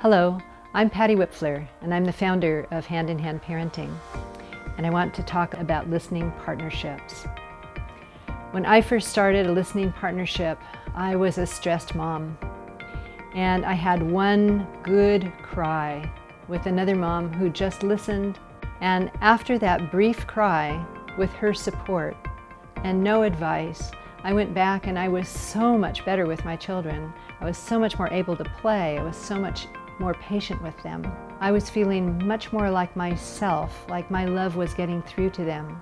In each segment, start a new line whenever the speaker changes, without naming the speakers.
Hello, I'm Patty Wipfler, and I'm the founder of Hand in Hand Parenting, and I want to talk about listening partnerships. When I first started a listening partnership, I was a stressed mom, and I had one good cry with another mom who just listened, and after that brief cry, with her support and no advice, I went back and I was so much better with my children. I was so much more able to play. I was so much more patient with them. I was feeling much more like myself, like my love was getting through to them.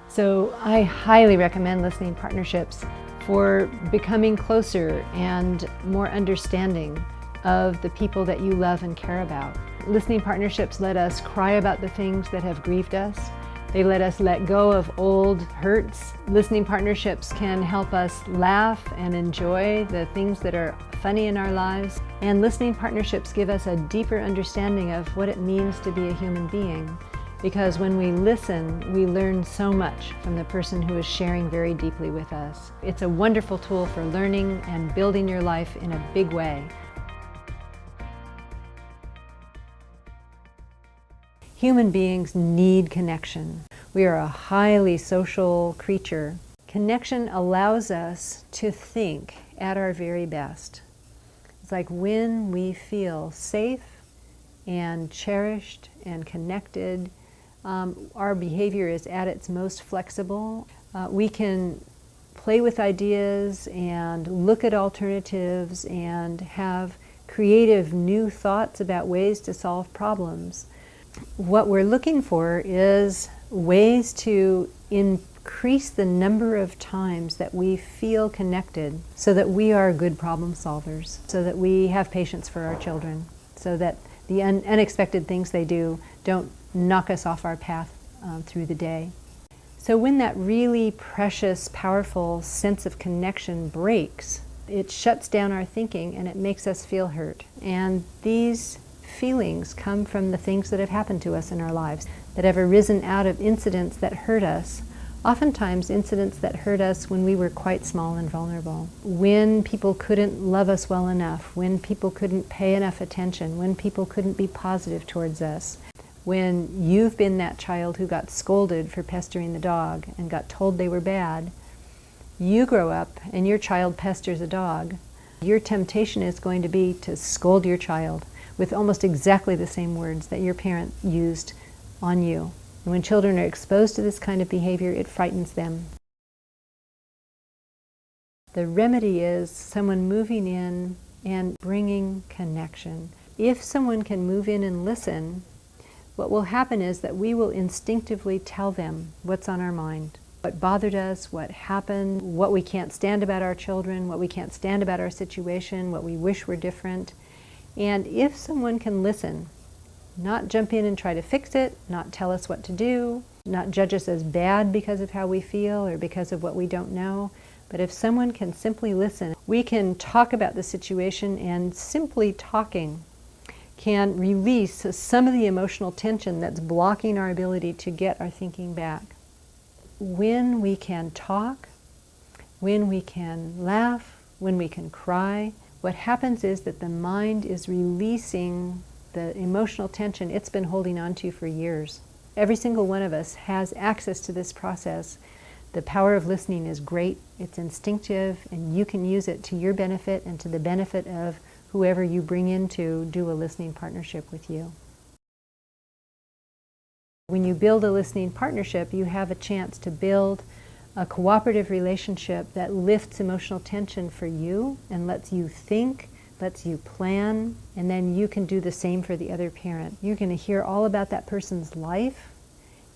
So I highly recommend listening partnerships for becoming closer and more understanding of the people that you love and care about. Listening partnerships let us cry about the things that have grieved us. They let us let go of old hurts. Listening partnerships can help us laugh and enjoy the things that are funny in our lives. And listening partnerships give us a deeper understanding of what it means to be a human being. Because when we listen, we learn so much from the person who is sharing very deeply with us. It's a wonderful tool for learning and building your life in a big way. Human beings need connection. We are a highly social creature. Connection allows us to think at our very best. It's like when we feel safe and cherished and connected, our behavior is at its most flexible. We can play with ideas and look at alternatives and have creative new thoughts about ways to solve problems. What we're looking for is ways to increase the number of times that we feel connected so that we are good problem solvers, so that we have patience for our children, so that the unexpected things they do don't knock us off our path through the day. So when that really precious, powerful sense of connection breaks, it shuts down our thinking and it makes us feel hurt. And these feelings come from the things that have happened to us in our lives, that have arisen out of incidents that hurt us, oftentimes incidents that hurt us when we were quite small and vulnerable, when people couldn't love us well enough, when people couldn't pay enough attention, when people couldn't be positive towards us, when you've been that child who got scolded for pestering the dog and got told they were bad. You grow up and your child pesters a dog. Your temptation is going to be to scold your child with almost exactly the same words that your parent used on you. And when children are exposed to this kind of behavior, it frightens them. The remedy is someone moving in and bringing connection. If someone can move in and listen, what will happen is that we will instinctively tell them what's on our mind, what bothered us, what happened, what we can't stand about our children, what we can't stand about our situation, what we wish were different. And if someone can listen, not jump in and try to fix it, not tell us what to do, not judge us as bad because of how we feel or because of what we don't know, but if someone can simply listen, we can talk about the situation, and simply talking can release some of the emotional tension that's blocking our ability to get our thinking back. When we can talk, when we can laugh, when we can cry, what happens is that the mind is releasing the emotional tension it's been holding on to for years. Every single one of us has access to this process. The power of listening is great, it's instinctive, and you can use it to your benefit and to the benefit of whoever you bring in to do a listening partnership with you. When you build a listening partnership, you have a chance to build a cooperative relationship that lifts emotional tension for you and lets you think, lets you plan, and then you can do the same for the other parent. You're going to hear all about that person's life.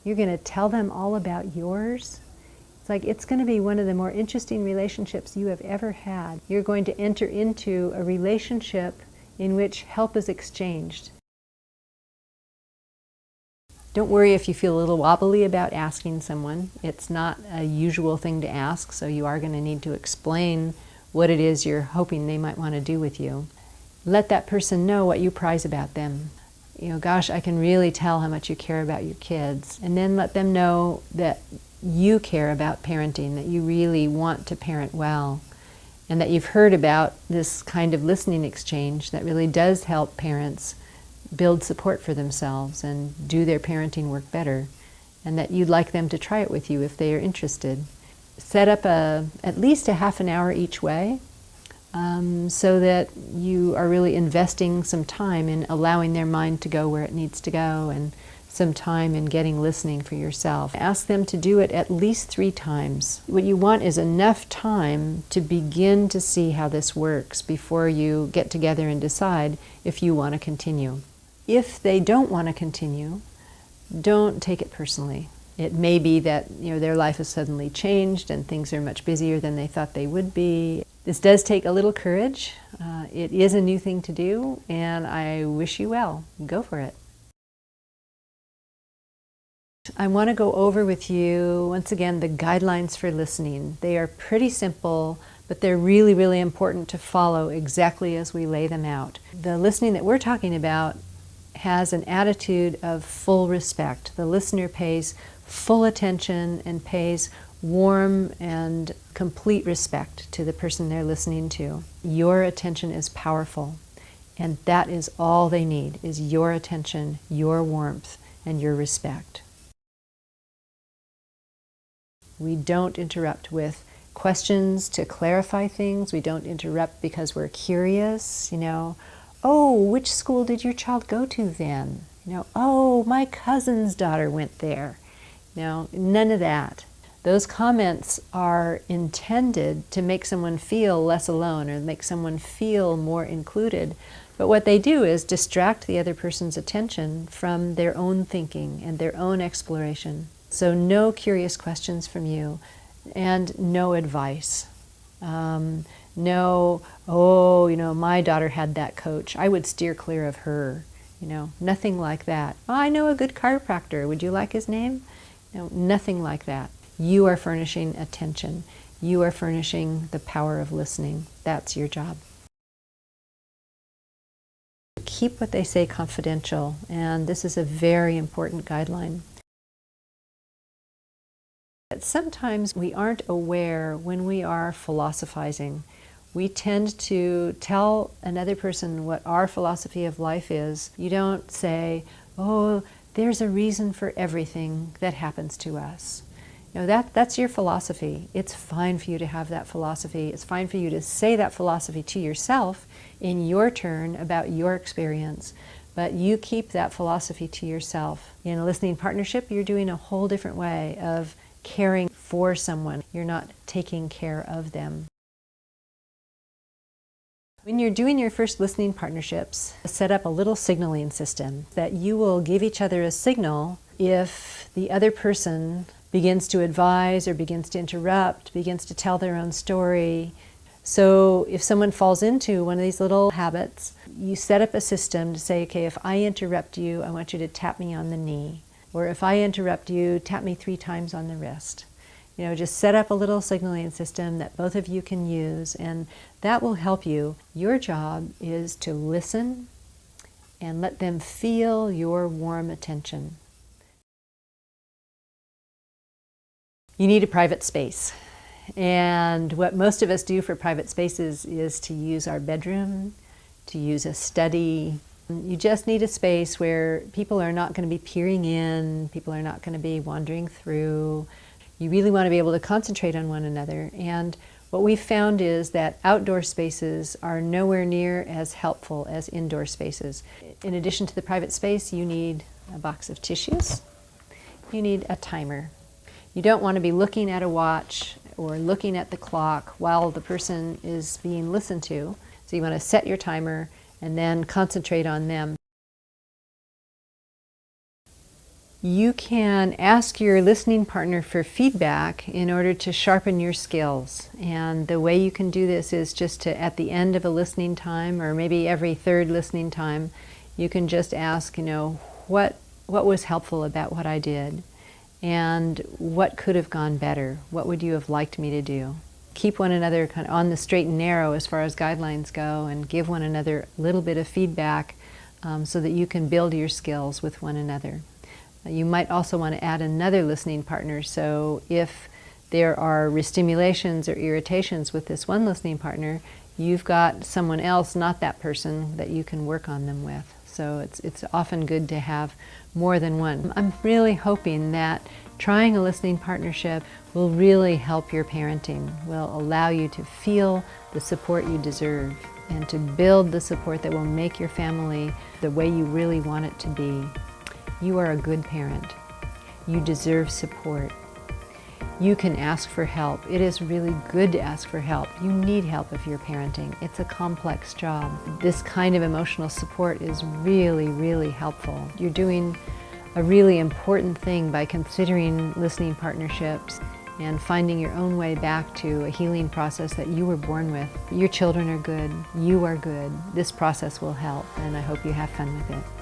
You're going to tell them all about yours. It's going to be one of the more interesting relationships you have ever had. You're going to enter into a relationship in which help is exchanged. Don't worry if you feel a little wobbly about asking someone. It's not a usual thing to ask, so you are going to need to explain what it is you're hoping they might want to do with you. Let that person know what you prize about them. Gosh, I can really tell how much you care about your kids. And then let them know that you care about parenting, that you really want to parent well. and that you've heard about this kind of listening exchange that really does help parents build support for themselves and do their parenting work better, and that you'd like them to try it with you if they are interested. Set up at least a half an hour each way, so that you are really investing some time in allowing their mind to go where it needs to go, and some time in getting listening for yourself. Ask them to do it at least 3 times. What you want is enough time to begin to see how this works before you get together and decide if you want to continue. If they don't want to continue, don't take it personally. It may be that their life has suddenly changed and things are much busier than they thought they would be. This does take a little courage. It is a new thing to do, and I wish you well. Go for it. I want to go over with you, once again, the guidelines for listening. They are pretty simple, but they're really, really important to follow exactly as we lay them out. The listening that we're talking about has an attitude of full respect. The listener pays full attention and pays warm and complete respect to the person they're listening to. Your attention is powerful, and that is all they need, is your attention, your warmth, and your respect. We don't interrupt with questions to clarify things. We don't interrupt because we're curious, Oh, which school did your child go to then? Oh, my cousin's daughter went there. None of that. Those comments are intended to make someone feel less alone or make someone feel more included. But what they do is distract the other person's attention from their own thinking and their own exploration. So no curious questions from you, and no advice. No, my daughter had that coach, I would steer clear of her. Nothing like that. Oh, I know a good chiropractor, would you like his name? Nothing like that. You are furnishing attention. You are furnishing the power of listening. That's your job. Keep what they say confidential, and this is a very important guideline. Sometimes we aren't aware when we are philosophizing. We tend to tell another person what our philosophy of life is. You don't say, oh, there's a reason for everything that happens to us. That's your philosophy. It's fine for you to have that philosophy. It's fine for you to say that philosophy to yourself in your turn about your experience. But you keep that philosophy to yourself. In a listening partnership, you're doing a whole different way of caring for someone. You're not taking care of them. When you're doing your first listening partnerships, set up a little signaling system that you will give each other a signal if the other person begins to advise or begins to interrupt, begins to tell their own story. So if someone falls into one of these little habits, you set up a system to say, okay, if I interrupt you, I want you to tap me on the knee. Or if I interrupt you, tap me 3 times on the wrist. Just set up a little signaling system that both of you can use, and that will help you. Your job is to listen and let them feel your warm attention. You need a private space. And what most of us do for private spaces is to use our bedroom, to use a study. You just need a space where people are not going to be peering in, people are not going to be wandering through. You really want to be able to concentrate on one another. And what we've found is that outdoor spaces are nowhere near as helpful as indoor spaces. In addition to the private space, you need a box of tissues. You need a timer. You don't want to be looking at a watch or looking at the clock while the person is being listened to. So you want to set your timer and then concentrate on them. You can ask your listening partner for feedback in order to sharpen your skills. And the way you can do this is just to, at the end of a listening time, or maybe every third listening time, you can just ask, what was helpful about what I did? And what could have gone better? What would you have liked me to do? Keep one another kind of on the straight and narrow as far as guidelines go, and give one another a little bit of feedback so that you can build your skills with one another. You might also want to add another listening partner, so if there are restimulations or irritations with this one listening partner, you've got someone else, not that person, that you can work on them with. So it's often good to have more than one. I'm really hoping that trying a listening partnership will really help your parenting, will allow you to feel the support you deserve and to build the support that will make your family the way you really want it to be. You are a good parent. You deserve support. You can ask for help. It is really good to ask for help. You need help if you're parenting. It's a complex job. This kind of emotional support is really, really helpful. You're doing a really important thing by considering listening partnerships and finding your own way back to a healing process that you were born with. Your children are good. You are good. This process will help, and I hope you have fun with it.